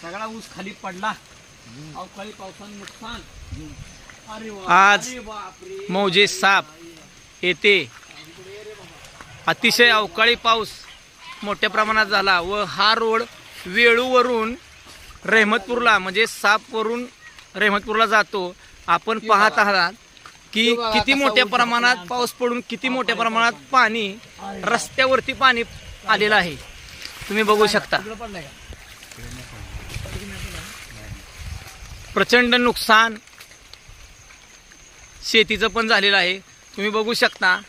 सगळा ऊस खाली पडला. अवकाळी पावसानं नुकसान. आज मौजे साप येथे अतिशय अवकाळी पाऊस मोठ्या प्रमाणात झाला व हा रोड वेळूवरून रहमतपूरला म्हणजे सापवरून रहमतपूरला जातो. आपण पाहत आहात की किती मोठ्या प्रमाणात पाऊस पडून किती मोठ्या प्रमाणात पाणी रस्त्यावरती पाणी आलेलं आहे. तुम्ही बघू शकता. प्रचंड नुकसान शेतीचं पण झालेलं आहे. तुम्ही बघू शकता.